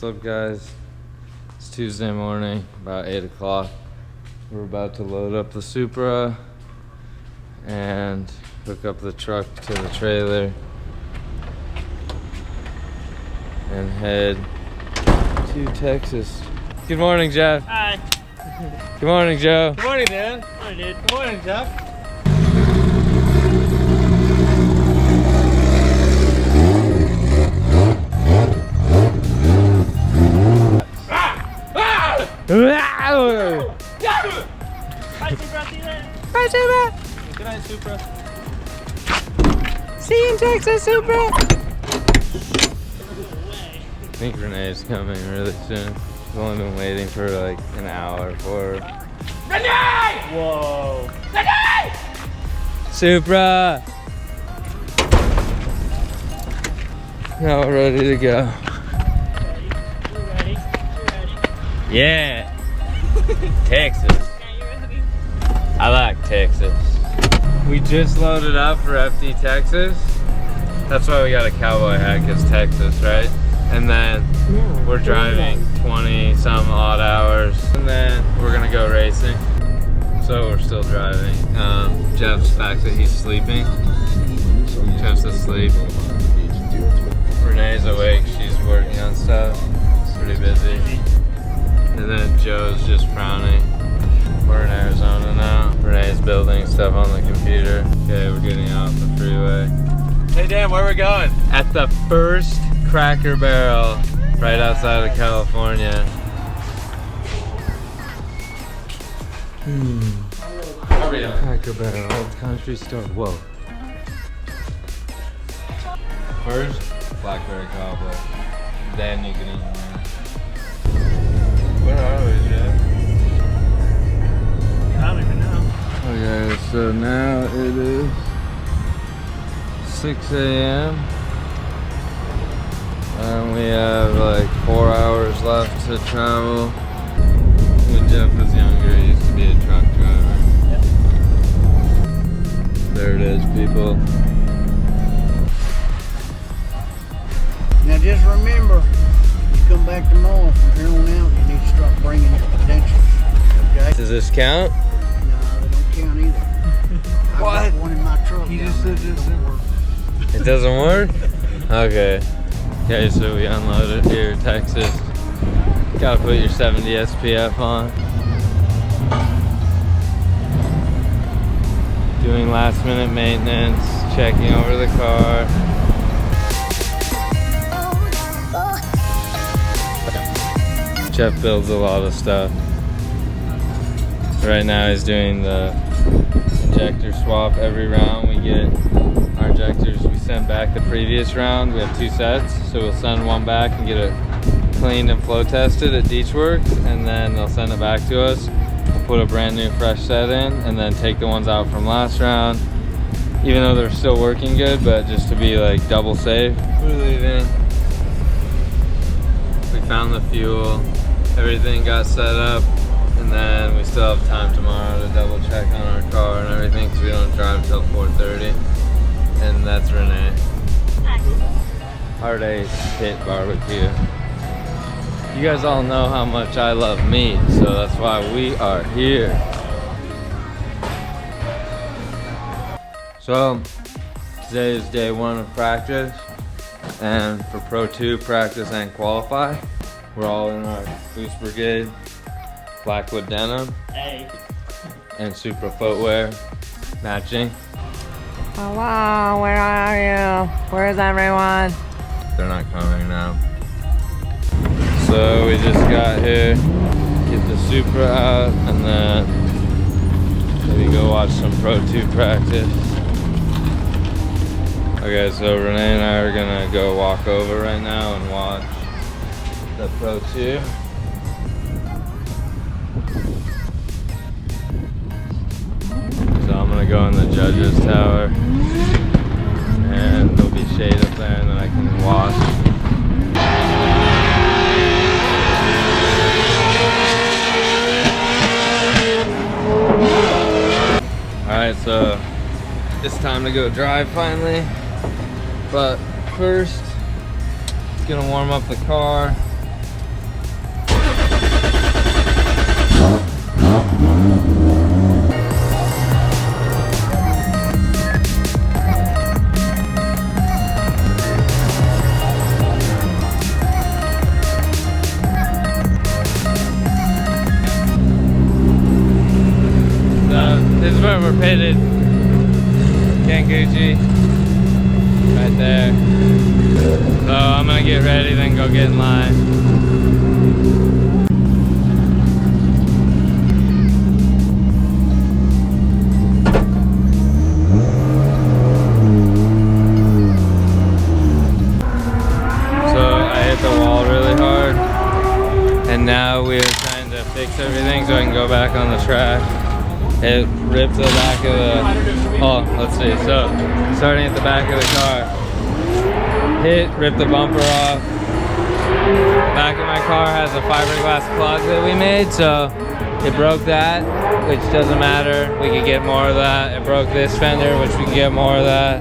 What's up, guys? It's Tuesday morning, about 8 o'clock. We're about to load up the Supra and hook up the truck to the trailer and head to Texas. Good morning, Jeff. Hi. Good morning, Joe. Good morning, Dan. Good morning, dude. Good morning, Jeff. Hi, Supra. See you later. Bye, Supra. Good night, Supra. See you in Texas, Supra. I think Renee's coming really soon. I've only been waiting for like an hour for her. Renee! Whoa. Renee! Supra! Now we're ready to go. We're ready. We're ready. Yeah! Texas. Yeah, you ready? I like Texas. We just loaded up for FD Texas. That's why we got a cowboy hat, because Texas, right? And then we're driving 20 some odd hours, and then we're gonna go racing. So we're still driving. Jeff's back that he's sleeping. Jeff's asleep. Renee's awake, she's working on stuff. Pretty busy. And then Joe's just frowning. We're in Arizona now. Renee's building stuff on the computer. Okay, we're getting off the freeway. Hey Dan, where are we going? At the first Cracker Barrel right outside of California. Cracker Barrel, old country store. Whoa. First, blackberry cobbler. Then you can eat more. Where are we, Jeff? I don't even know. Okay, so now it is 6 a.m. and we have like 4 hours left to travel. When Jeff was younger, he used to be a truck driver. Yep. There it is, people. Now just remember, you come back tomorrow from here on out, you need to start bringing your credentials, okay? Does this count? No, they don't count either. I've What? got one in my truck. You down just there. said It this don't work. It doesn't work? Okay. Okay, so we unloaded here, Texas. Gotta put your 70 SPF on. Doing last minute maintenance, checking over the car. Jeff builds a lot of stuff. Right now he's doing the injector swap. Every round we get our injectors we sent back the previous round. We have 2 sets, so we'll send one back and get it cleaned and flow tested at Deechworks, and then they'll send it back to us. We'll put a brand new fresh set in, and then take the ones out from last round, even though they're still working good, but just to be like double safe. We're leaving. We found the fuel, everything got set up, and then we still have time tomorrow to double check on our car and everything, because we don't drive till 4:30. And that's Renee. Hard Ace Pit Barbecue. You guys all know how much I love meat, so that's why we are here. So today is day 1 of practice, and for Pro 2 practice and qualify, we're all in our Boost Brigade Blackwood denim Hey. and Supra footwear matching. Hello, where are you? Where's everyone? They're not coming now. So we just got here, get the Supra out, and then maybe go watch some Pro 2 practice. Okay, so Renee and I are gonna go walk over right now and watch the Pro 2. So I'm gonna go in the judges tower, and there'll be shade up there, and then I can watch. Alright, so it's time to go drive finally. But first, gonna warm up the car, This is where we're pitted. Kanguchi. Right there. So I'm gonna get ready, then go get in line. So I hit the wall really hard, and now we are trying to fix everything so I can go back on the track. It ripped the back of the, oh, let's see. So, starting at the back of the car, ripped the bumper off. Back of my car has a fiberglass plug that we made, so it broke that, which doesn't matter. We could get more of that. It broke this fender, which we can get more of that.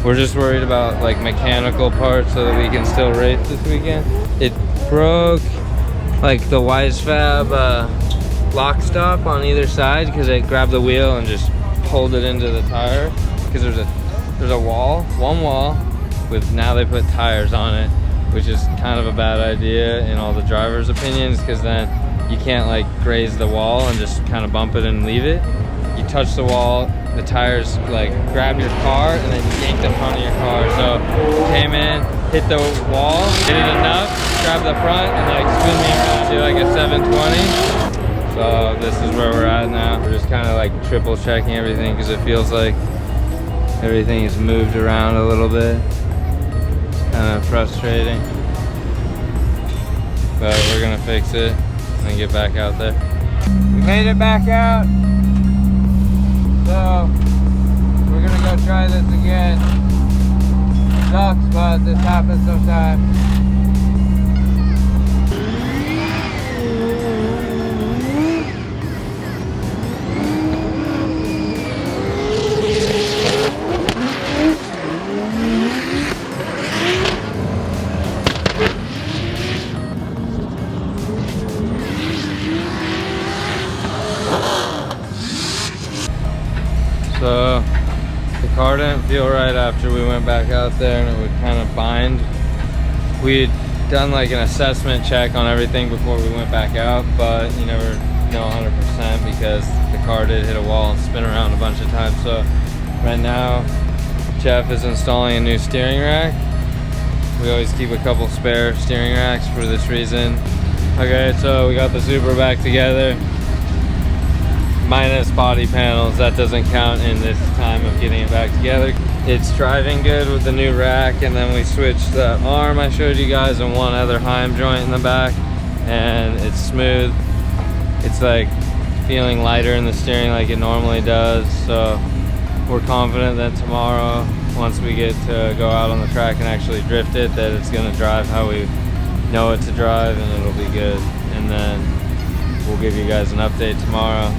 We're just worried about like mechanical parts so that we can still race this weekend. It broke like the Wisefab lock stop on either side because it grabbed the wheel and just pulled it into the tire, because there's a wall, one wall with, now they put tires on it, which is kind of a bad idea in all the drivers' opinions, because then you can't like graze the wall and just kind of bump it and leave it. You touch the wall, the tires like grab your car and then yank the front of your car. So came in, hit the wall, hit it enough, grab the front and like spin me around, do like a 720. So this is where we're at now. We're just kind of like triple checking everything because it feels like everything is moved around a little bit. It's kind of frustrating, but we're gonna fix it and get back out there. We made it back out, so we're gonna go try this again. Sucks, but this happens sometimes. So the car didn't feel right after we went back out there, and it would kind of bind. We had done like an assessment check on everything before we went back out, but you never know 100% because the car did hit a wall and spin around a bunch of times. So right now Jeff is installing a new steering rack. We always keep a couple spare steering racks for this reason. Okay, so we got the Supra back together. Minus body panels, that doesn't count in this time of getting it back together. It's driving good with the new rack, and then we switched the arm I showed you guys and one other Heim joint in the back, and it's smooth. It's like feeling lighter in the steering like it normally does, so we're confident that tomorrow, once we get to go out on the track and actually drift it, that it's gonna drive how we know it to drive, and it'll be good. And then we'll give you guys an update tomorrow.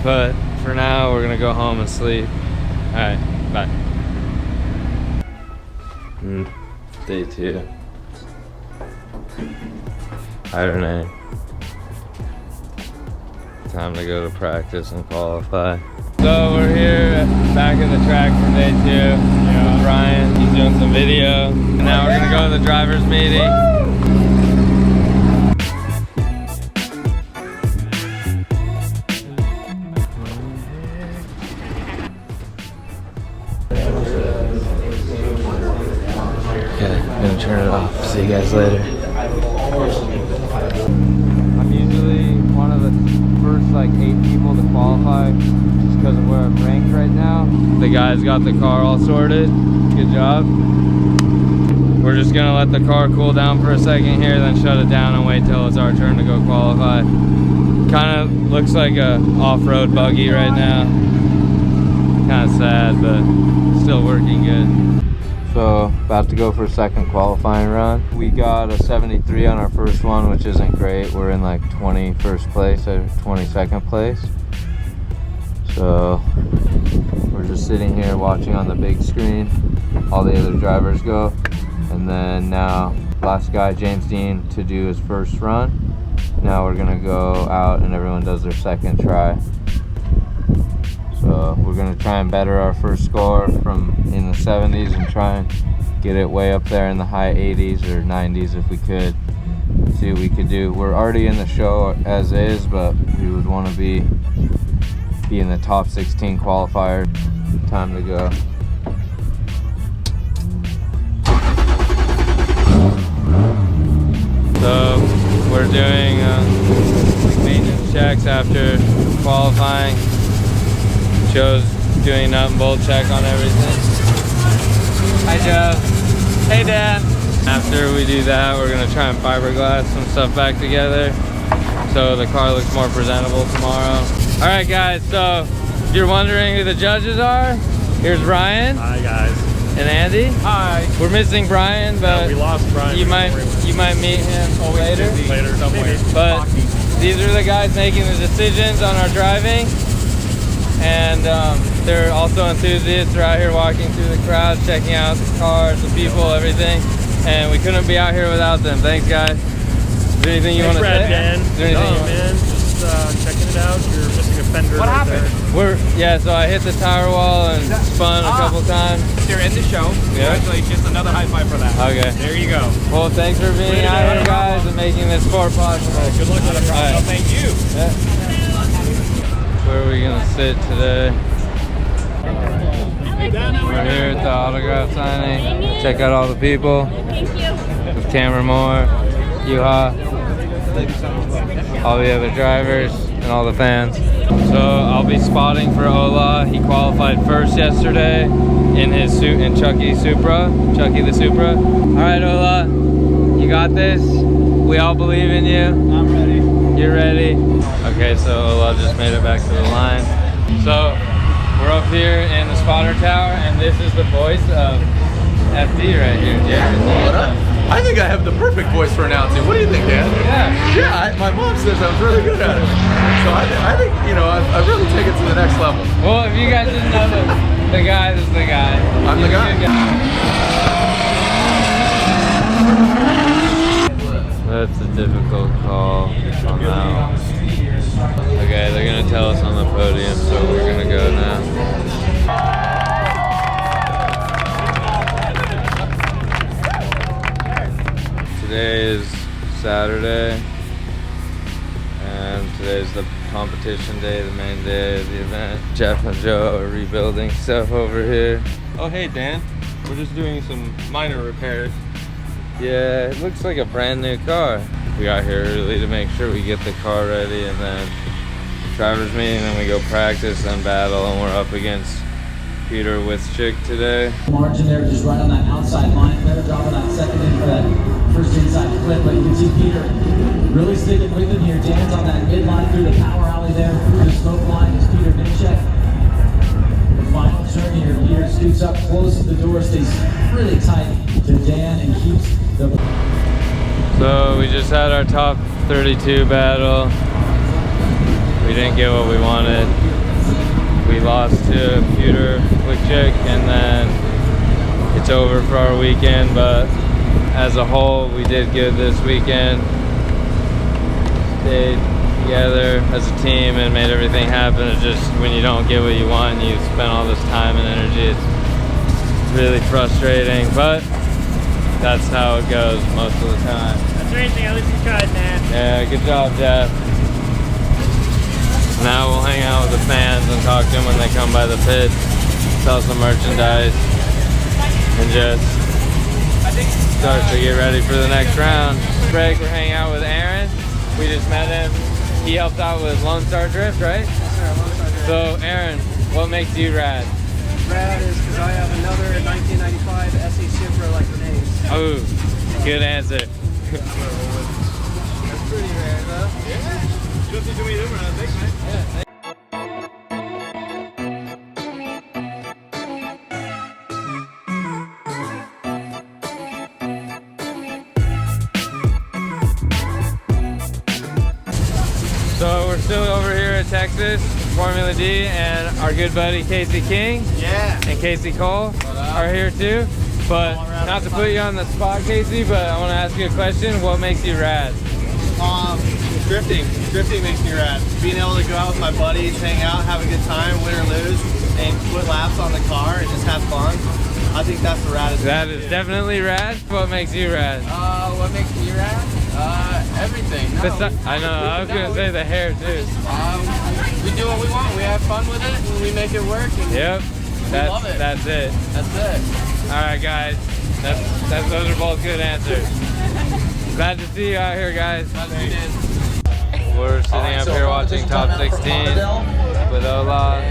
But for now, we're gonna go home and sleep. All right, bye. Day 2. Hi, Renee. Time to go to practice and qualify. So we're here back at the track for day 2. Yeah. Ryan, he's doing some video. And now we're gonna go to the driver's meeting. Turn it off. See you guys later. I'm usually one of the first like 8 people to qualify just because of where I'm ranked right now. The guys got the car all sorted. Good job. We're just gonna let the car cool down for a second here, then shut it down and wait till it's our turn to go qualify. Kind of looks like a off-road buggy right now. Kind of sad, but still working good. So about to go for a second qualifying run. We got a 73 on our first one, which isn't great. We're in like 21st place or 22nd place. So we're just sitting here watching on the big screen all the other drivers go. And then now last guy, James Dean, to do his first run. Now we're gonna go out and everyone does their second try. So we're gonna try and better our first score from in the 70s and try and get it way up there in the high 80s or 90s if we could. See what we could do. We're already in the show as is, but we would want to be in the top 16 qualifier. Time to go. So we're doing maintenance checks after qualifying. Joe's doing nut and bolt check on everything. Hi Joe. Hey Dan. After we do that, we're gonna try and fiberglass some stuff back together so the car looks more presentable tomorrow. All right guys, so if you're wondering who the judges are, here's Ryan. Hi guys. And Andy. Hi. We're missing Brian, but we lost Brian. you might meet him later. Later somewhere. But these are the guys making the decisions on our driving, and they're also enthusiasts. They're out here walking through the crowd, checking out the cars, the people, everything. And we couldn't be out here without them. Thanks, guys. Is there anything you want to say? RADGEN. No, man, just checking it out. You're missing a fender. What right happened? there. So I hit the tire wall and spun a couple times. They're in the show. Yeah. Congratulations. Another high five for that. Okay. There you go. Well, thanks for being out here, guys, and making this sport possible. Good luck with it. All right. Thank you. Yeah. Where are we gonna sit today? We're here at the autograph signing. Check out all the people. Thank you. With Cameron Moore, Yuha, all the other drivers, and all the fans. So I'll be spotting for Ola. He qualified first yesterday in his Chucky the Supra. All right, Ola, you got this. We all believe in you. I'm ready. You're ready? Okay, so Ola just made it back to the line. So we're up here in the spotter tower, and this is the voice of FD right here, Jared. What up? I think I have the perfect voice for announcing. What do you think, Dan? Yeah. Yeah, my mom says I was really good at it. So I think, you know, I've really taken it to the next level. Well, if you guys didn't know the guy is the guy. I'm the guy. That's a difficult call on that one. Okay, they're gonna tell us on the podium, so we're gonna go now. Today is Saturday, and today's the competition day, the main day of the event. Jeff and Joe are rebuilding stuff over here. Oh, hey Dan. We're just doing some minor repairs. Yeah, it looks like a brand new car. We got here early to make sure we get the car ready, and then driver's meeting, and then we go practice and battle, and we're up against Peter Witzchick today. Margin there, just right on that outside line there, dropping that second in for that first inside clip, but you can see Peter really sticking with him here. Dan's on that midline through the power alley there, through the smoke line is Peter Witzchick. The final turn here, Peter scoots up close to the door, stays really tight to Dan and keeps the... So we just had our top 32 battle. We didn't get what we wanted. We lost to Peter Witzchick, and then it's over for our weekend, but as a whole, we did good this weekend. Stayed together as a team and made everything happen. It's just when you don't get what you want, you spend all this time and energy, it's really frustrating, but that's how it goes most of the time. That's anything. At least you tried, man. Yeah, good job, Jeff. Now we'll hang out with the fans and talk to them when they come by the pit, sell some merchandise, and just start to get ready for the next round. Break, we're hanging out with Aaron. We just met him. He helped out with Lone Star Drift, right? Yes, sir, Lone Star Drift. So, Aaron, what makes you rad? Rad is because I have another 1995 SE Supra like grenades. Oh, good answer. That's pretty rad, though. Yeah. You don't see too many different, I think, man. Yeah. So we're still over here at Texas, Formula D, and our good buddy Casey King and Casey Cole are here too. But not to put you on the spot, Casey, but I want to ask you a question. What makes you rad? Drifting. Drifting makes me rad. Being able to go out with my buddies, hang out, have a good time, win or lose, and put laps on the car and just have fun. I think that's the raddest. That is definitely rad. What makes you rad? What makes me rad? Everything. No. I know, I was gonna say the hair too. We do what we want. We have fun with it, and we make it work. And Yep. That's, love it. That's it. That's it. All right, guys. Those are both good answers. Glad to see you out here, guys. We're sitting up here watching Top 16 with Ola,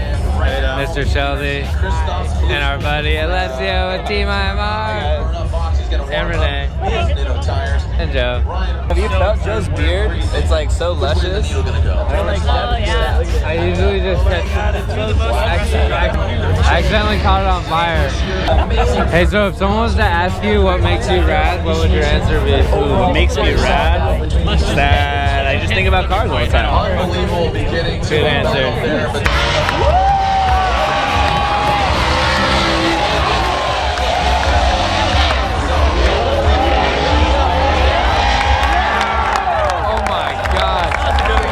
Mr. Shelby, and our buddy Alessio with Team IMR, and Renee, and Joe. Have you felt Joe's beard? It's like so luscious. I usually just catch I accidentally caught it on fire. Hey, so if someone was to ask you what makes you rad, what would your answer be? What makes me rad? That I just think about cars all the time. Good answer.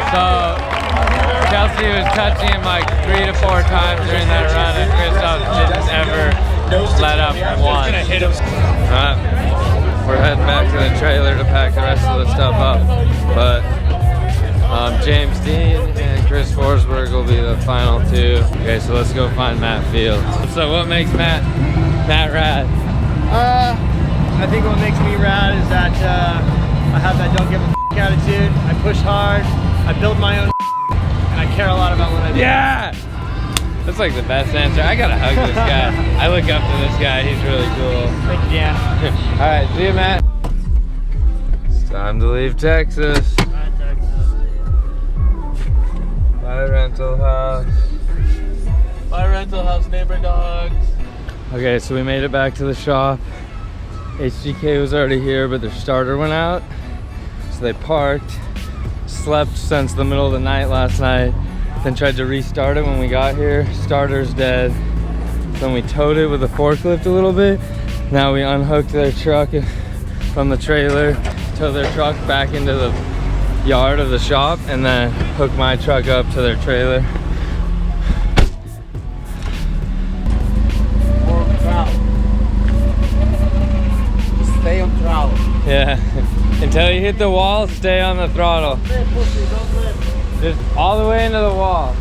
So, Chelsea was touching him like 3 to 4 times during that run, and Christoph didn't ever let up once. Alright, we're heading back to the trailer to pack the rest of the stuff up. But James Dean and Chris Forsberg will be the final 2. Okay, so let's go find Matt Fields. So what makes Matt rad? I think what makes me rad is that I have that don't give a f attitude. I push hard. I build my own and I care a lot about what I do. Yeah! That's like the best answer. I gotta hug this guy. I look up to this guy. He's really cool. Thank you, Dan. All right, see you, Matt. It's time to leave Texas. Bye, Texas. Bye, rental house. Bye, rental house, neighbor dogs. Okay, so we made it back to the shop. HGK was already here, but their starter went out. So they parked, slept since the middle of the night last night, then tried to restart it when we got here. Starter's dead. Then we towed it with a forklift a little bit. Now we unhooked their truck from the trailer, towed their truck back into the yard of the shop, and then hooked my truck up to their trailer. Stay on throttle. Yeah. Until you hit the wall, stay on the throttle. Just all the way into the wall.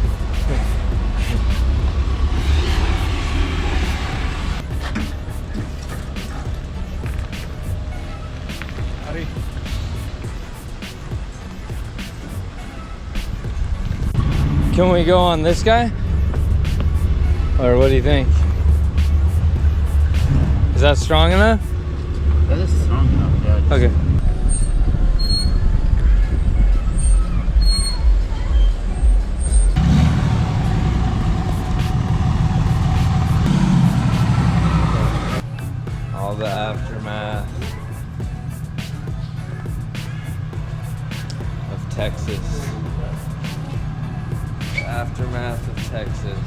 Can we go on this guy? Or what do you think? Is that strong enough? That is strong enough, yeah. Okay. All the aftermath of Texas. The aftermath of Texas.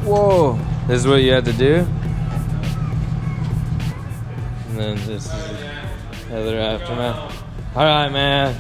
Whoa! This is what you had to do? And then this is the other aftermath. All right, man.